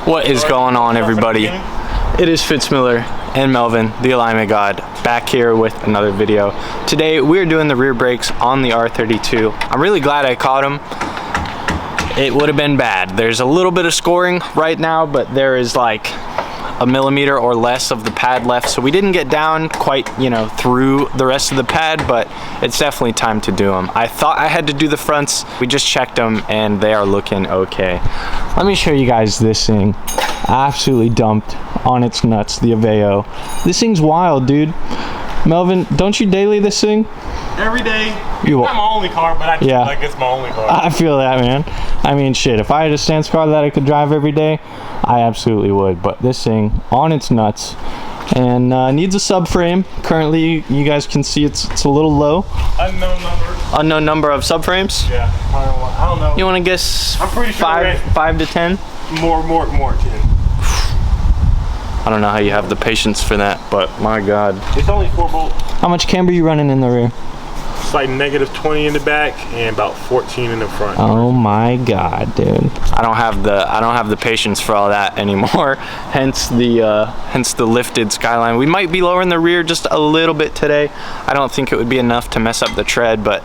What is going on, everybody? It is Fitzmiller and Melvin, the alignment god, back here with another video. Today we're doing the rear brakes on the R32. I'm really glad I caught them. It would have been bad. There's a little bit of scoring right now, but there is like a millimeter or less of the pad left, so we didn't get down quite, you know, through the rest of the pad, but it's definitely time to do them. I thought I had to do the fronts. We just checked them and they are looking okay. Let me show you guys this thing. Absolutely dumped on its nuts, the Aveo. This thing's wild, dude. Melvin, don't you daily this thing? Every day. It's not my only car, but I feel like it's my only car. I feel that, man. I mean, shit, if I had a stance car that I could drive every day, I absolutely would. But this thing, on its nuts, and needs a subframe. Currently, you guys can see it's a little low. Unknown number. Unknown number of subframes? Yeah, I don't know. You want to guess? I'm pretty sure 5 to 10? More 10. I don't know how you have the patience for that, but my God. It's only 4 bolts. How much camber you running in the rear? It's like -20 in the back and about 14 in the front. Oh my God, dude. I don't have the patience for all that anymore. hence the lifted Skyline. We might be lowering the rear just a little bit today. I don't think it would be enough to mess up the tread, but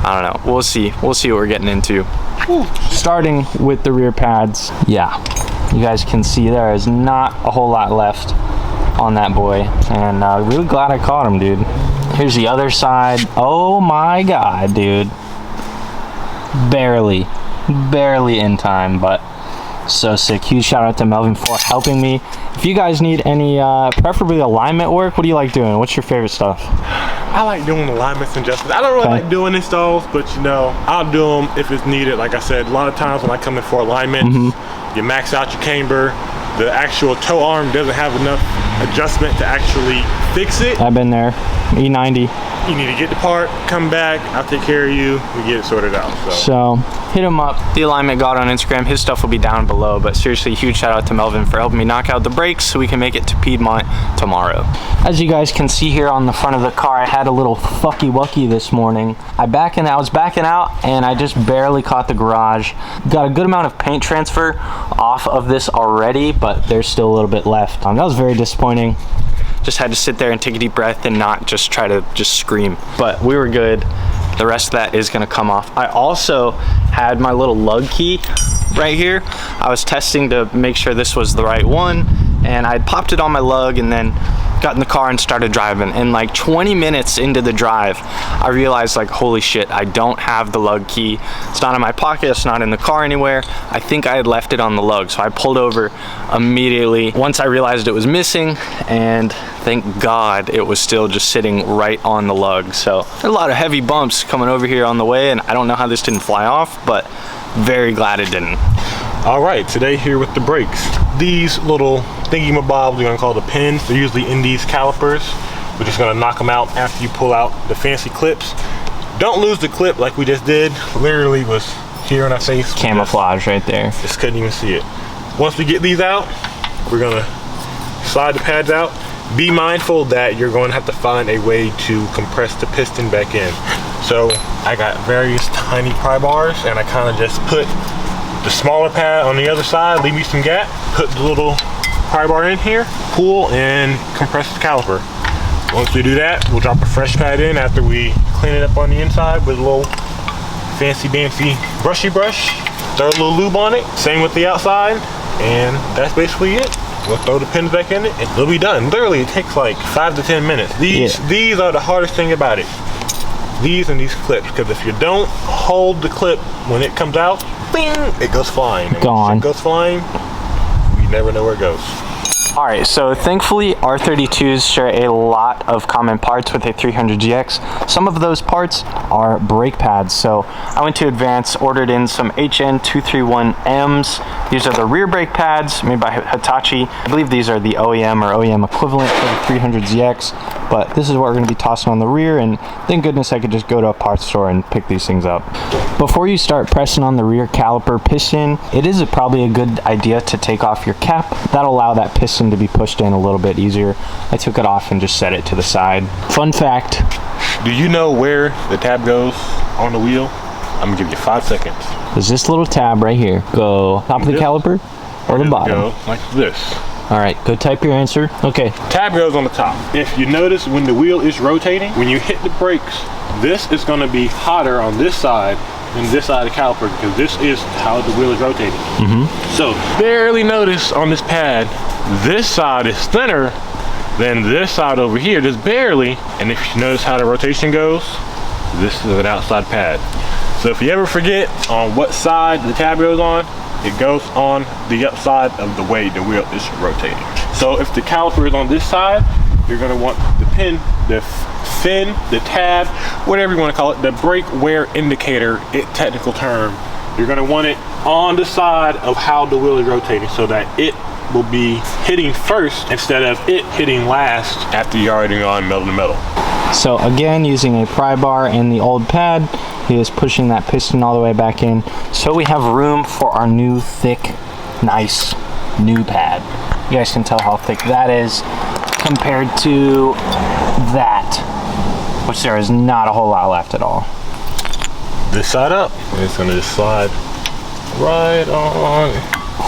I don't know. We'll see. We'll see what we're getting into. Whew. Starting with the rear pads. Yeah. You guys can see there is not a whole lot left on that boy, and really glad I caught him, dude. Here's the other side. Oh my God, dude. Barely in time, but so sick. Huge shout out to Melvin for helping me. If you guys need any preferably alignment work, what do you like doing? What's your favorite stuff? I like doing alignments and adjustments. I don't really like doing installs, but you know, I'll do them if it's needed. Like I said, a lot of times when I come in for alignments, you max out your camber. The actual toe arm doesn't have enough adjustment to actually fix it. I've been there. E90. You need to get the part, come back, I'll take care of you, we get it sorted out. So hit him up, the alignment god on Instagram. His stuff will be down below, but seriously, huge shout out to Melvin for helping me knock out the brakes so we can make it to Piedmont tomorrow. As you guys can see here on the front of the car, I had a little fucky wucky this morning. I was backing out and I just barely caught the garage. Got a good amount of paint transfer off of this already, but there's still a little bit left. That was very disappointing. Just had to sit there and take a deep breath and not just try to just scream. But we were good. The rest of that is gonna come off. I also had my little lug key right here. I was testing to make sure this was the right one, and I popped it on my lug and then got in the car and started driving. And like 20 minutes into the drive, I realized like, holy shit, I don't have the lug key. It's not in my pocket, it's not in the car anywhere. I think I had left it on the lug. So I pulled over immediately once I realized it was missing, and thank God it was still just sitting right on the lug. So a lot of heavy bumps coming over here on the way, and I don't know how this didn't fly off, but very glad it didn't. All right, today here with the brakes. These little thingy-mabobs, we're gonna call the pins. They're usually in these calipers. We're just gonna knock them out after you pull out the fancy clips. Don't lose the clip like we just did. Literally was here on our face. Camouflage right there. Just couldn't even see it. Once we get these out, we're gonna slide the pads out. Be mindful that you're going to have to find a way to compress the piston back in. So I got various tiny pry bars, and I kind of just put the smaller pad on the other side, leave me some gap, put the little pry bar in here, pull and compress the caliper. Once we do that, we'll drop a fresh pad in after we clean it up on the inside with a little fancy dancy brushy brush. Throw a little lube on it, same with the outside, and that's basically it. We'll throw the pins back in it and it'll be done. Literally, it takes like 5 to 10 minutes. These are the hardest thing about it. These and these clips, because if you don't hold the clip when it comes out, bing, it goes flying. And gone. When it goes flying, you never know where it goes. All right, so thankfully R32s share a lot of common parts with a 300GX. Some of those parts are brake pads. So I went to Advance, ordered in some HN231Ms. These are the rear brake pads made by Hitachi. I believe these are the OEM or OEM equivalent for the 300ZX, but this is what we're gonna be tossing on the rear, and thank goodness I could just go to a parts store and pick these things up. Before you start pressing on the rear caliper piston, it is probably a good idea to take off your cap. That'll allow that piston to be pushed in a little bit easier. I took it off and just set it to the side. Fun fact. Do you know where the tab goes on the wheel? I'm gonna give you 5 seconds. There's this little tab right here. Go top of the caliper. or the bottom? Go like this. All right, go type your answer. Okay. Tab goes on the top. If you notice when the wheel is rotating, when you hit the brakes, this is gonna be hotter on this side than this side of the caliper because this is how the wheel is rotating. So barely notice on this pad, this side is thinner than this side over here, just barely. And if you notice how the rotation goes, this is an outside pad. So if you ever forget on what side the tab goes on, it goes on the upside of the way the wheel is rotating. So if the caliper is on this side, you're gonna want the pin, the fin, the tab, whatever you wanna call it, the brake wear indicator, technical term, you're gonna want it on the side of how the wheel is rotating so that it will be hitting first instead of it hitting last after you're already on metal to metal. So again, using a pry bar and the old pad, he is pushing that piston all the way back in. So we have room for our new thick, nice, new pad. You guys can tell how thick that is compared to that, which there is not a whole lot left at all. This side up, and it's gonna just slide right on.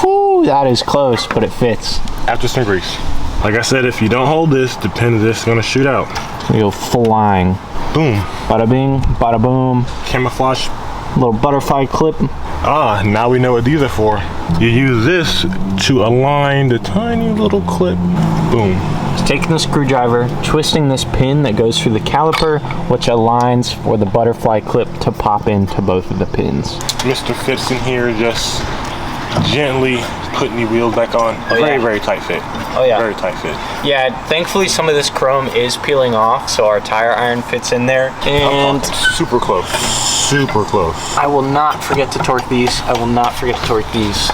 Whew, that is close, but it fits. After some grease. Like I said, if you don't hold this, the pin is just gonna shoot out. We go flying. Boom. Bada bing, bada boom. Camouflage. Little butterfly clip. Ah, now we know what these are for. You use this to align the tiny little clip. Boom. Just taking the screwdriver, twisting this pin that goes through the caliper, which aligns for the butterfly clip to pop into both of the pins. Mr. Dfitzwm here just gently putting the wheels back on. Very tight fit. Oh yeah. Very tight fit. Yeah, thankfully some of this chrome is peeling off, so our tire iron fits in there. And super close. Super close. I will not forget to torque these. I will not forget to torque these.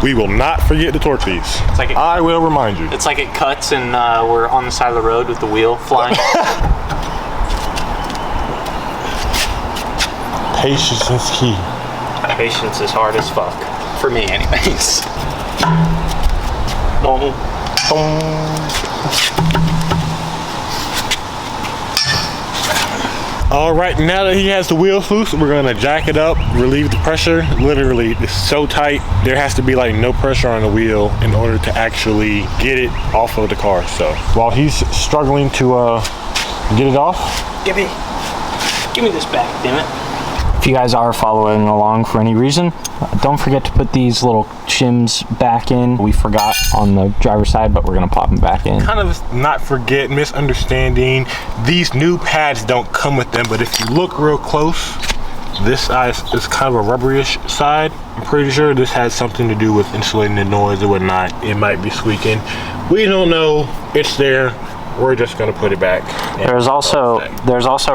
We will not forget to torque these. It's like I will remind you. It's like it cuts and we're on the side of the road with the wheel flying. Patience is key. Patience is hard as fuck. For me anyways. All right, now that he has the wheels loose, we're gonna jack it up, relieve the pressure. Literally, it's so tight, there has to be like no pressure on the wheel in order to actually get it off of the car. So while he's struggling to get it off. Give me this back, damn it. If you guys are following along for any reason, don't forget to put these little shims back in. We forgot on the driver's side, but we're gonna pop them back in. Kind of not forget, misunderstanding. These new pads don't come with them, but if you look real close, this side is kind of a rubberish side. I'm pretty sure this has something to do with insulating the noise or whatnot. It might be squeaking. We don't know. It's there. We're just gonna put it back. There's also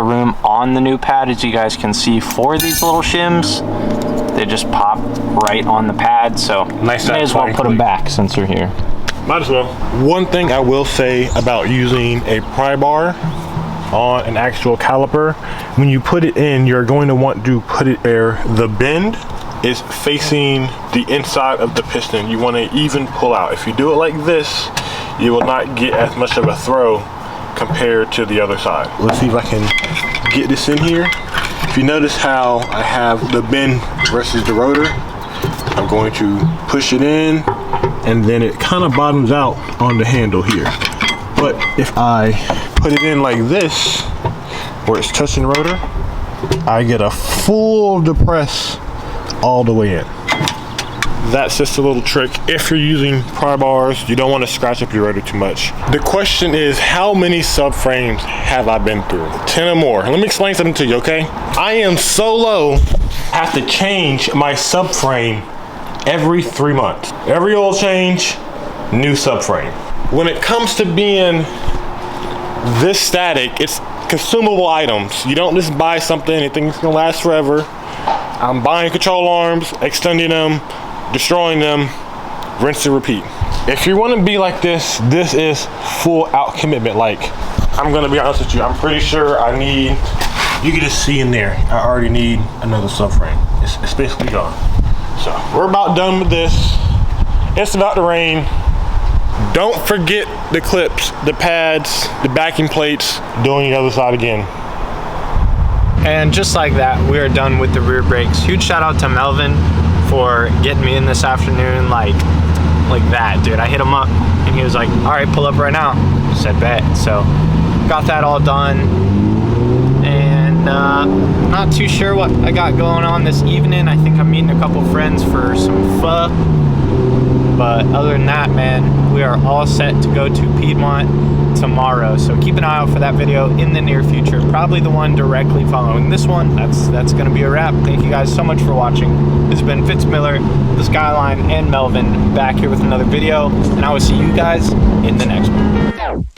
room on the new pad, as you guys can see, for these little shims. They just pop right on the pad, so nice. May as well put them back since they're here. Might as well. One thing I will say about using a pry bar on an actual caliper, when you put it in, you're going to want to put it where the bend is facing the inside of the piston. You want to even pull out. If you do it like this, you will not get as much of a throw compared to the other side. Let's see if I can get this in here. If you notice how I have the bend versus the rotor, I'm going to push it in and then it kind of bottoms out on the handle here. But if I put it in like this, where it's touching the rotor, I get a full depress all the way in. That's just a little trick. If you're using pry bars, you don't want to scratch up your rotor too much. The question is, how many subframes have I been through? 10 or more. Let me explain something to you, okay? I am so low, I have to change my subframe every 3 months. Every oil change, new subframe. When it comes to being this static, it's consumable items. You don't just buy something and think it's gonna last forever. I'm buying control arms, extending them, destroying them, rinse and repeat. If you want to be like this, this is full out commitment. Like, I'm gonna be honest with you, I'm pretty sure I need, you can just see in there, I already need another subframe. It's basically gone. So we're about done with this. It's about to rain. Don't forget the clips, the pads, the backing plates, doing the other side again. And just like that, we are done with the rear brakes. Huge shout out to Melvin for getting me in this afternoon like that, dude. I hit him up and he was like, all right, pull up right now. Said bet. So got that all done, and not too sure what I got going on this evening. I think I'm meeting a couple friends for some pho, but other than that, man, we are all set to go to Piedmont tomorrow. So keep an eye out for that video in the near future, probably the one directly following this one. That's gonna be a wrap. Thank you guys so much for watching. This has been Fitz Miller, the Skyline, and Melvin back here with another video, and I will see you guys in the next one.